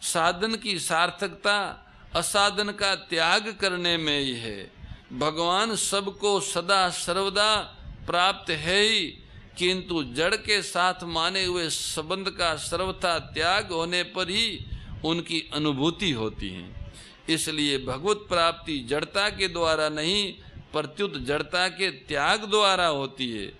साधन की सार्थकता असाधन का त्याग करने में ही है। भगवान सबको सदा सर्वदा प्राप्त है ही, किंतु जड़ के साथ माने हुए संबंध का सर्वथा त्याग होने पर ही उनकी अनुभूति होती है। इसलिए भगवत प्राप्ति जड़ता के द्वारा नहीं, प्रत्युत जड़ता के त्याग द्वारा होती है।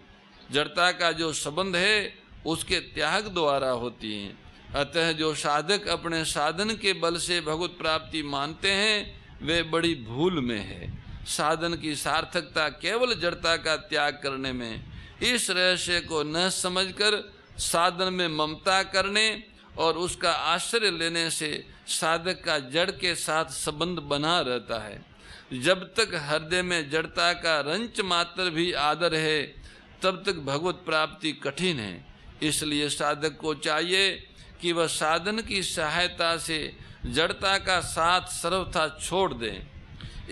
जड़ता का जो संबंध है उसके त्याग द्वारा होती है। अतः जो साधक अपने साधन के बल से भगवत प्राप्ति मानते हैं वे बड़ी भूल में है। साधन की सार्थकता केवल जड़ता का त्याग करने में, इस रहस्य को न समझकर साधन में ममता करने और उसका आश्रय लेने से साधक का जड़ के साथ संबंध बना रहता है। जब तक हृदय में जड़ता का रंच मात्र भी आदर है तब तक भगवत प्राप्ति कठिन है। इसलिए साधक को चाहिए कि वह साधन की सहायता से जड़ता का साथ सर्वथा छोड़ दें।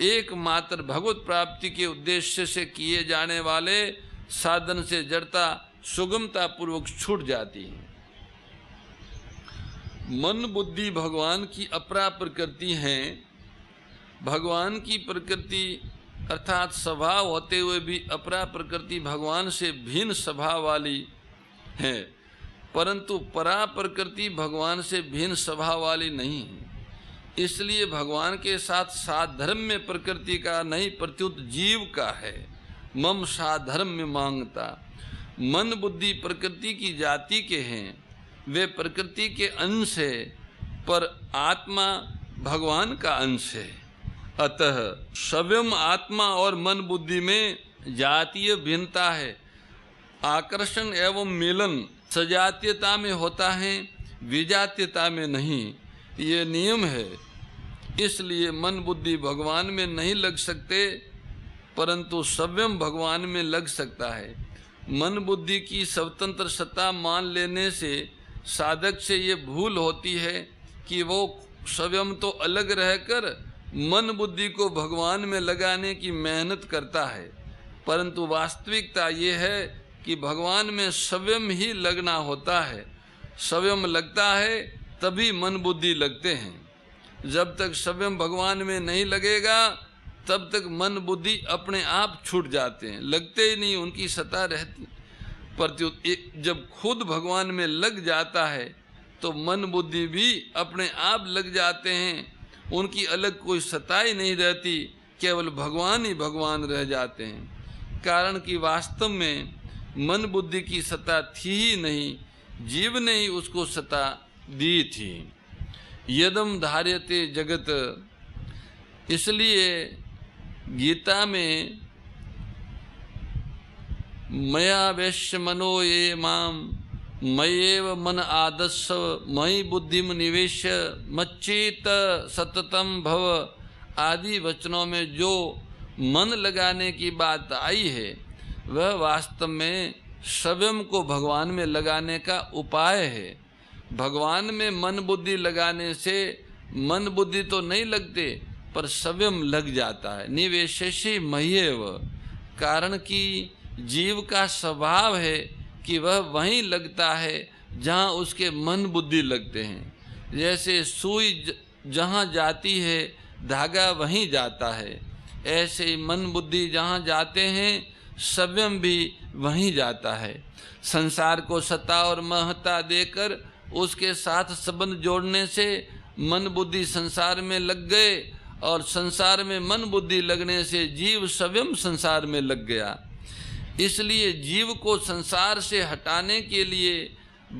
एकमात्र भगवत प्राप्ति के उद्देश्य से किए जाने वाले साधन से जड़ता सुगमता पूर्वक छूट जाती है। मन बुद्धि भगवान की अपरा प्रकृति हैं। भगवान की प्रकृति अर्थात स्वभाव होते हुए भी अपरा प्रकृति भगवान से भिन्न स्वभाव वाली है, परंतु परा प्रकृति भगवान से भिन्न स्वभाव वाली नहीं है। इसलिए भगवान के साथ साधर्म्य प्रकृति का नहीं, प्रत्युत जीव का है। मम साधर्म्य मांगता। मन बुद्धि प्रकृति की जाति के हैं, वे प्रकृति के अंश है, पर आत्मा भगवान का अंश है। अतः स्वयं आत्मा और मन बुद्धि में जातीय भिन्नता है। आकर्षण एवं मिलन सजातीयता में होता है, विजातीयता में नहीं, ये नियम है। इसलिए मन बुद्धि भगवान में नहीं लग सकते, परंतु स्वयं भगवान में लग सकता है। मन बुद्धि की स्वतंत्र सत्ता मान लेने से साधक से ये भूल होती है कि वो स्वयं तो अलग रहकर मन बुद्धि को भगवान में लगाने की मेहनत करता है, परंतु वास्तविकता ये है कि भगवान में स्वयं ही लगना होता है। स्वयं लगता है तभी मन बुद्धि लगते हैं। जब तक स्वयं भगवान में नहीं लगेगा तब तक मन बुद्धि अपने आप छूट जाते हैं, लगते ही नहीं, उनकी सत्ता रहती। प्रत्युत जब खुद भगवान में लग जाता है तो मन बुद्धि भी अपने आप लग जाते हैं, उनकी अलग कोई सत्ता ही नहीं रहती, केवल भगवान ही भगवान रह जाते हैं। कारण कि वास्तव में मन बुद्धि की सत्ता थी ही नहीं, जीव ने ही उसको सत्ता दी थी। यदम धार्यते जगत, इसलिए गीता में मया वैश्य मनो ये माम मयेव मन आदस्व मयि बुद्धिम निवेश मच्चेत सततम भव आदि वचनों में जो मन लगाने की बात आई है वह वास्तव में स्वयं को भगवान में लगाने का उपाय है। भगवान में मन बुद्धि लगाने से मन बुद्धि तो नहीं लगते पर स्वयं लग जाता है। निवेशेषि मह्येव, कारण कि जीव का स्वभाव है कि वह वहीं लगता है जहाँ उसके मन बुद्धि लगते हैं। जैसे सुई जहाँ जाती है धागा वहीं जाता है, ऐसे ही मन बुद्धि जहाँ जाते हैं स्वयं भी वहीं जाता है। संसार को सत्ता और महत्ता देकर उसके साथ संबंध जोड़ने से मन बुद्धि संसार में लग गए और संसार में मन बुद्धि लगने से जीव स्वयं संसार में लग गया। इसलिए जीव को संसार से हटाने के लिए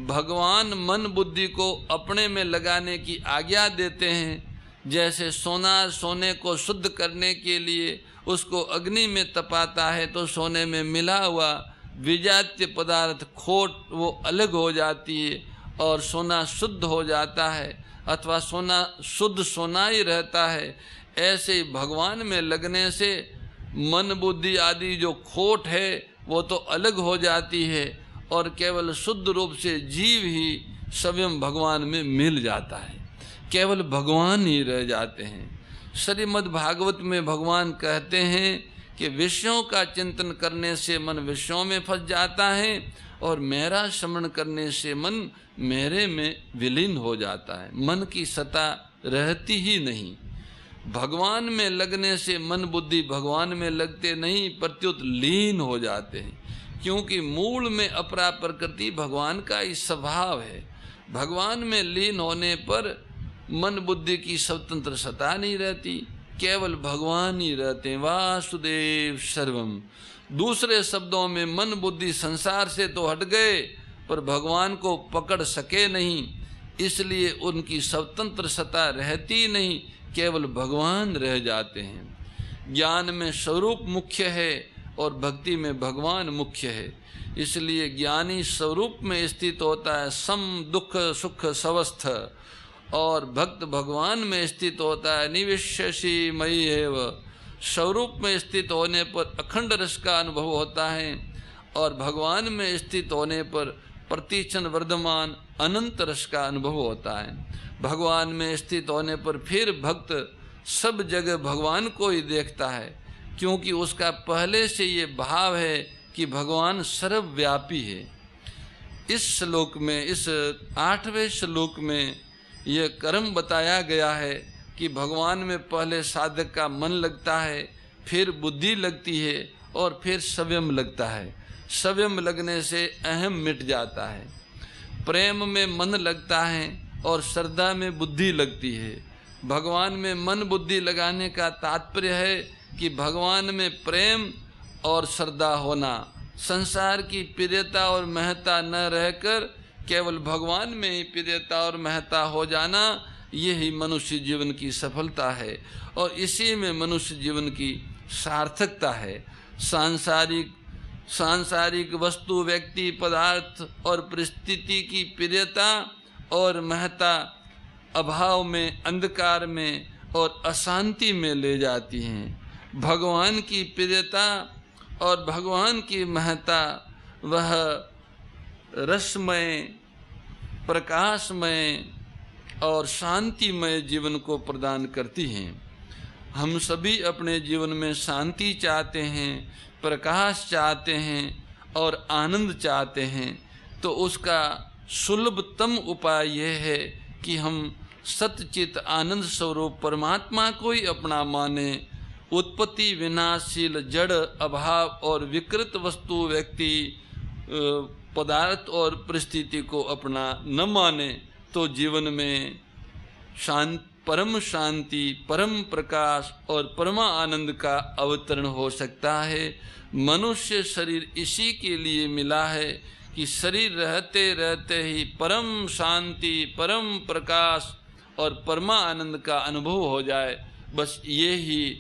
भगवान मन बुद्धि को अपने में लगाने की आज्ञा देते हैं। जैसे सोने को शुद्ध करने के लिए उसको अग्नि में तपाता है तो सोने में मिला हुआ विजातीय पदार्थ खोट वो अलग हो जाती है और सोना शुद्ध हो जाता है, अथवा सोना शुद्ध सोना ही रहता है। ऐसे ही भगवान में लगने से मन बुद्धि आदि जो खोट है वो तो अलग हो जाती है और केवल शुद्ध रूप से जीव ही स्वयं भगवान में मिल जाता है, केवल भगवान ही रह जाते हैं। श्रीमद् भागवत में भगवान कहते हैं कि विषयों का चिंतन करने से मन विषयों में फंस जाता है और मेरा स्मरण करने से मन मेरे में विलीन हो जाता है, मन की सत्ता रहती ही नहीं। भगवान में लगने से मन बुद्धि भगवान में लगते नहीं, प्रत्युत लीन हो जाते हैं, क्योंकि मूल में अपरा प्रकृति भगवान का ही स्वभाव है। भगवान में लीन होने पर मन बुद्धि की स्वतंत्र सत्ता नहीं रहती, केवल भगवान ही रहते हैं। वासुदेव सर्वम। दूसरे शब्दों में मन बुद्धि संसार से तो हट गए पर भगवान को पकड़ सके नहीं, इसलिए उनकी स्वतंत्र सत्ता रहती नहीं, केवल भगवान रह जाते हैं। ज्ञान में स्वरूप मुख्य है और भक्ति में भगवान मुख्य है, इसलिए ज्ञानी स्वरूप में स्थित होता है, सम दुख सुख स्वस्थ, और भक्त भगवान में स्थित होता है, निविश्यसी मयि एव। स्वरूप में स्थित होने पर अखंड रस का अनुभव होता है और भगवान में स्थित होने पर प्रतिक्षण वर्धमान अनंत रस का अनुभव होता है। भगवान में स्थित होने पर फिर भक्त सब जगह भगवान को ही देखता है, क्योंकि उसका पहले से ये भाव है कि भगवान सर्वव्यापी है। इस श्लोक में, इस 8वें श्लोक में यह कर्म बताया गया है कि भगवान में पहले साधक का मन लगता है, फिर बुद्धि लगती है और फिर संयम लगता है। संयम लगने से अहम मिट जाता है। प्रेम में मन लगता है और श्रद्धा में बुद्धि लगती है। भगवान में मन बुद्धि लगाने का तात्पर्य है कि भगवान में प्रेम और श्रद्धा होना, संसार की प्रियता और महत्ता न रहकर केवल भगवान में ही प्रियता और महत्ता हो जाना, यही मनुष्य जीवन की सफलता है और इसी में मनुष्य जीवन की सार्थकता है। सांसारिक वस्तु, व्यक्ति, पदार्थ और परिस्थिति की प्रियता और महत्ता अभाव में, अंधकार में और अशांति में ले जाती हैं। भगवान की प्रियता और भगवान की महत्ता वह रसमय, प्रकाशमय और शांतिमय जीवन को प्रदान करती हैं। हम सभी अपने जीवन में शांति चाहते हैं, प्रकाश चाहते हैं और आनंद चाहते हैं, तो उसका सुलभतम उपाय यह है कि हम सतचित आनंद स्वरूप परमात्मा को ही अपना माने। उत्पत्ति विनाशशील जड़, अभाव और विकृत वस्तु, व्यक्ति, पदार्थ और परिस्थिति को अपना न माने तो जीवन में परम शांति, परम प्रकाश और परम आनंद का अवतरण हो सकता है। मनुष्य शरीर इसी के लिए मिला है कि शरीर रहते रहते ही परम शांति, परम प्रकाश और परम आनंद का अनुभव हो जाए। बस ये ही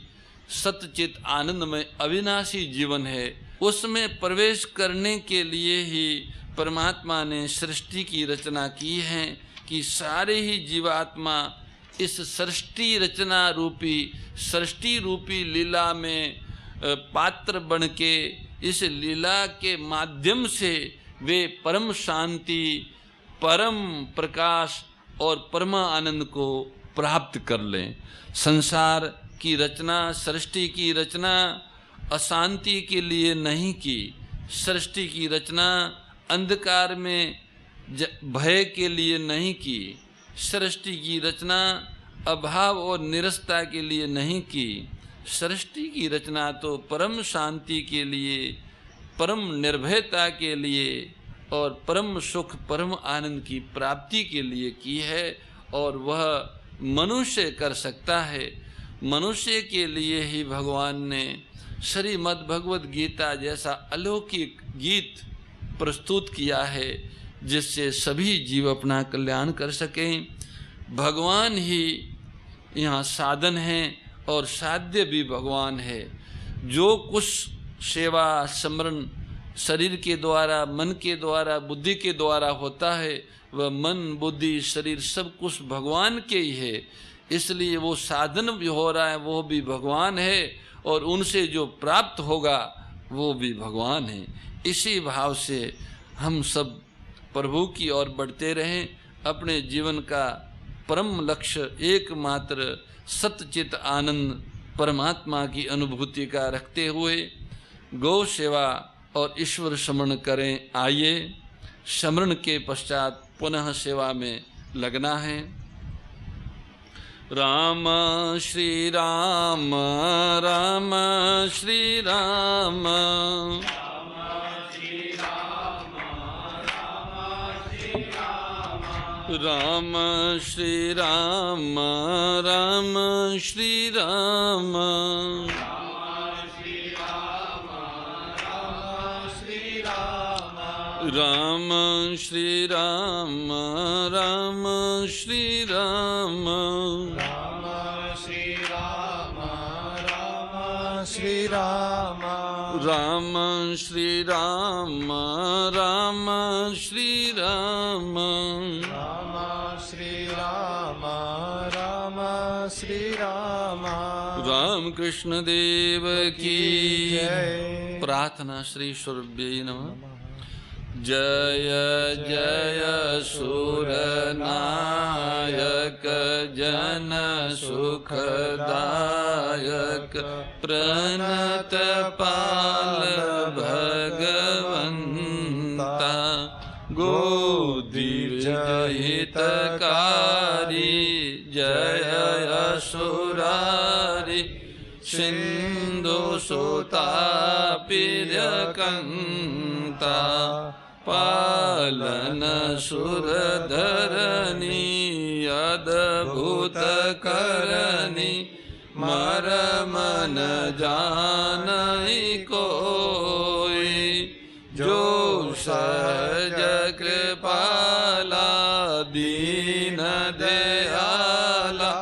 सतचित आनंद में अविनाशी जीवन है। उसमें प्रवेश करने के लिए ही परमात्मा ने सृष्टि की रचना की है कि सारे ही जीवात्मा इस सृष्टि रचना रूपी, सृष्टि रूपी लीला में पात्र बन के इस लीला के माध्यम से वे परम शांति, परम प्रकाश और परम आनंद को प्राप्त कर लें। संसार की रचना, सृष्टि की रचना अशांति के लिए नहीं की। सृष्टि की रचना अंधकार में भय के लिए नहीं की। सृष्टि की रचना अभाव और निरस्ता के लिए नहीं की। सृष्टि की रचना तो परम शांति के लिए, परम निर्भयता के लिए और परम सुख, परम आनंद की प्राप्ति के लिए की है और वह मनुष्य कर सकता है। मनुष्य के लिए ही भगवान ने श्रीमद् भगवद गीता जैसा अलौकिक गीत प्रस्तुत किया है जिससे सभी जीव अपना कल्याण कर सकें। भगवान ही यहाँ साधन है और साध्य भी भगवान है। जो कुछ सेवा स्मरण शरीर के द्वारा, मन के द्वारा, बुद्धि के द्वारा होता है वह मन, बुद्धि, शरीर सब कुछ भगवान के ही है। इसलिए वो साधन भी हो रहा है वो भी भगवान है और उनसे जो प्राप्त होगा वो भी भगवान है। इसी भाव से हम सब प्रभु की ओर बढ़ते रहें। अपने जीवन का परम लक्ष्य एकमात्र सतचित आनंद परमात्मा की अनुभूति का रखते हुए गौ सेवा और ईश्वर स्मरण करें। आइए स्मरण के पश्चात पुनः सेवा में लगना है। राम श्री राम, राम श्री राम, राम श्री राम, राम श्री राम, राम श्री राम, राम श्री राम, राम श्री राम, राम श्री राम, राम श्री राम, राम श्री राम, राम श्री राम, राम श्री राम। राम कृष्ण देव की जय। प्रार्थना श्री सूर्य नमः। जय जय सुर नायक, जन सुखदायक, प्रणत पाल भगवंता, गोदीर्घ हितकारी, जय असुरारी, सिंधु सुतापिर्यकंता, पालन सुरधरणी, अद्भुत करणी, मरम न जानई कोई, जो सहज कृपाला, दीन दयाला,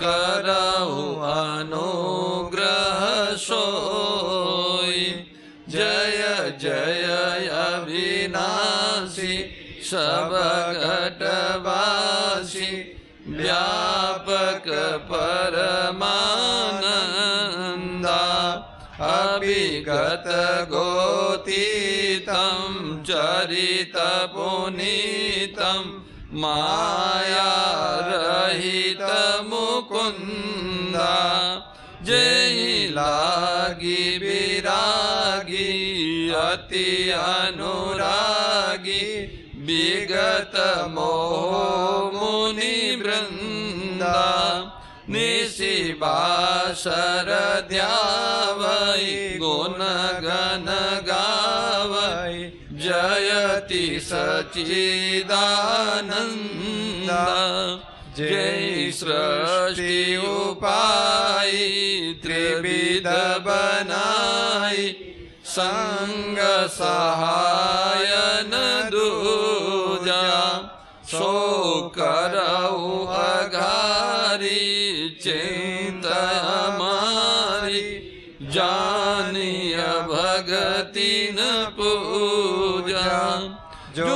करहु अनुग्रह सोई। जय जय अविनाशी, सब घटवासी, व्यापक परमानंदा, अभिगत गोतीतं, चरित पुनीतं, माया रहित मुकुंदा, जय लागी विरागी, अति अनुरागी, विगत मोह मुनि वृंदा, निशिबासर ध्यावै, गुण गण गावै, जयति सच्चिदानंदा, जय सृष्टि उपाय, त्रिविध बनाई, संग सहायन दूजा, सो करऊ अघारी, चिंता हमारी, जानिय भगति न पूजा, जो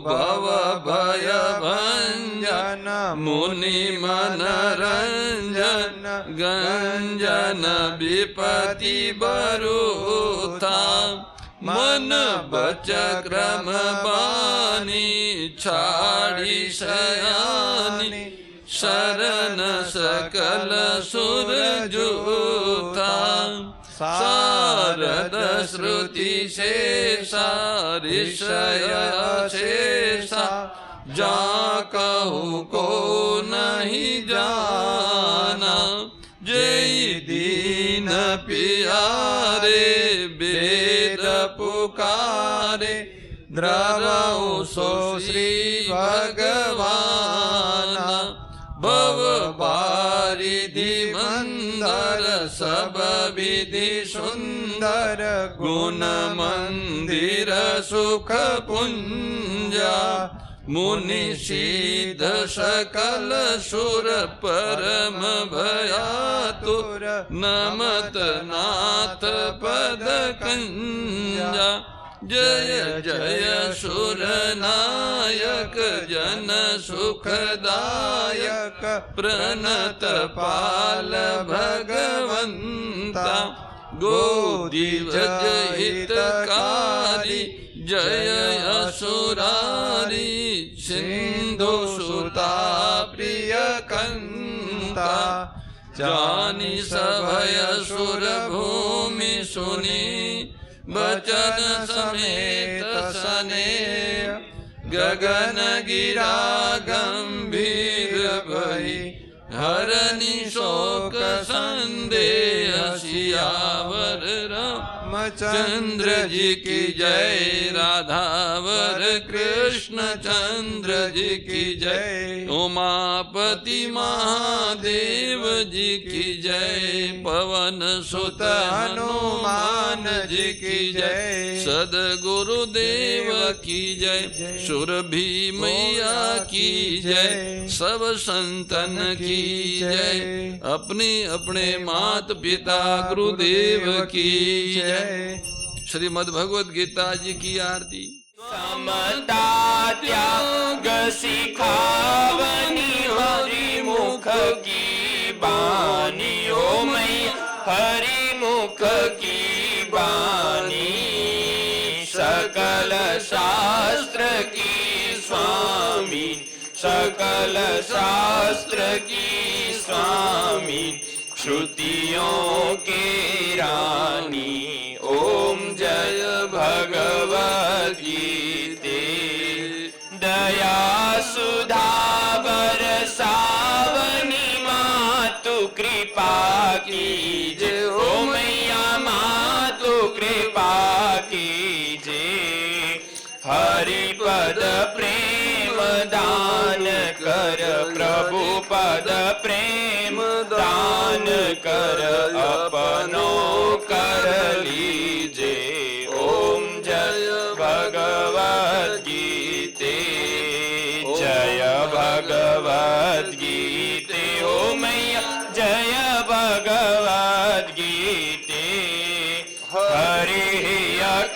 भव भय भंजन, मुनि मनरंजन, गंजन विपति बरूथा, मन बच क्रम बानी, छाड़ी शयानी, शरण सकल सुर जूथा, सारद श्रुति शेषा, ऋषय शेषा, जा कहू को नहीं जाना, जय दीन पियारे, वेद पुकारे, द्रवऊ सो श्री भगवान, भव बारिधि मंदर, सब विधि सुंदर, गुण मंदिर सुख पुंजा, मुनि सिद्ध सकल सुर, परम भयातुर, नमत नाथ पद कंजा, जय जय सुर नायक, जन सुखदायक, प्रणत पाल भगवंता, गोदीर्घ हितकारी, जय असुरारी, सिंधु सुता प्रियकंता, जानी सभय सुर भूमि सुनी, बचन समेत सनेह गगन गिरा गंभीर भई हरनि शोक संदेह सियावर रामचंद्र जी की जय राधावर कृष्ण चंद्र जी की जय उमापति महादेव जी की जय पवन सुत हनुमान जी की जय सदगुरुदेव की जय सुरभि मैया की जय सब संतन की जय अपने अपने मात पिता गुरुदेव की जय। श्रीमद् भगवद गीता जी की आरती। समता त्याग सिखावनी हरि मुख की बानी ओ मैया हरि मुख की बानी सकल शास्त्र की स्वामी सकल शास्त्र की स्वामी श्रुतियों के रानी ओम जय भगवद गीते दया सुधा बरसावनी मातु कृपा कीजे ओ मैया मातु कृपा कीजे हरि पद प्रेम दान कर प्रभु पद प्रेम दान कर अपनो कर लीजे ओम जय भगवद गीते जय भगवद गीते ओ मैया जय भगवद गीते हरि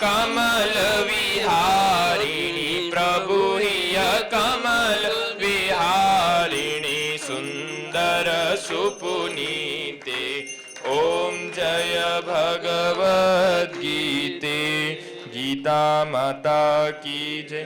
कमल विहारिणी प्रभु कमल विहारिणी सुंदर सुपुनीते ओम जय भगवद गीते गीता माता की जय।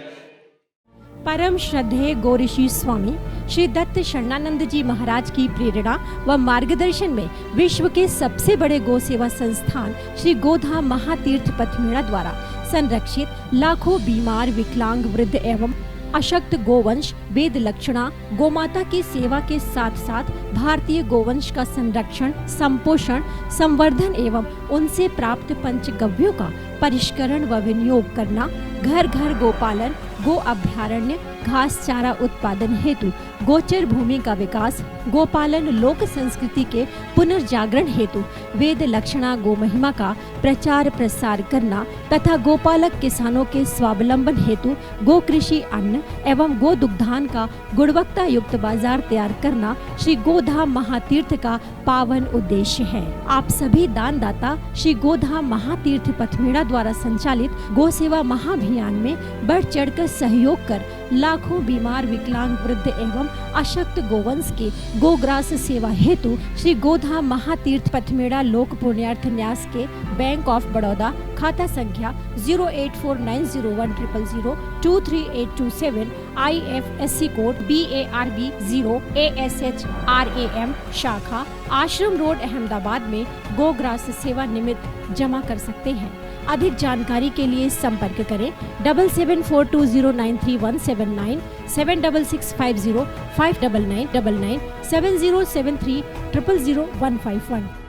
परम श्रद्धेय गौरीशी स्वामी श्री दत्त शरणानंद जी महाराज की प्रेरणा व मार्गदर्शन में विश्व के सबसे बड़े गौ सेवा संस्थान श्री गोधाम महातीर्थ पथमेड़ा द्वारा संरक्षित लाखों बीमार विकलांग वृद्ध एवं अशक्त गोवंश वेद लक्षणा गोमाता की सेवा के साथ साथ भारतीय गोवंश का संरक्षण संपोषण संवर्धन एवं उनसे प्राप्त पंचगव्यों का परिष्करण व विनियोग करना घर घर गोपालन गो अभ्यारण्य घास चारा उत्पादन हेतु गोचर भूमि का विकास गोपालन लोक संस्कृति के पुनर्जागरण हेतु वेद लक्षणा गो महिमा का प्रचार प्रसार करना तथा गोपालक किसानों के स्वावलंबन हेतु गो कृषि अन्न एवं गो दुग्धान का गुणवत्ता युक्त बाजार तैयार करना श्री गोधाम महातीर्थ का पावन उद्देश्य है। आप सभी दानदाता श्री गोधाम महातीर्थ पथमेड़ा द्वारा संचालित गो सेवा महाअभियान में बढ़ चढ़कर सहयोग कर लाखों बीमार विकलांग वृद्ध एवं अशक्त गोवंश के गोग्रास सेवा हेतु श्री गोधाम महातीर्थ पथमेड़ा लोक पुण्यार्थ न्यास के बैंक ऑफ बड़ौदा खाता संख्या 0849010002387 IFSC कोड BARB 0 ASHRAM शाखा आश्रम रोड अहमदाबाद में गोग्रास सेवा निमित्त जमा कर सकते हैं। अधिक जानकारी के लिए संपर्क करें 7742093179 7665059999 7073000151।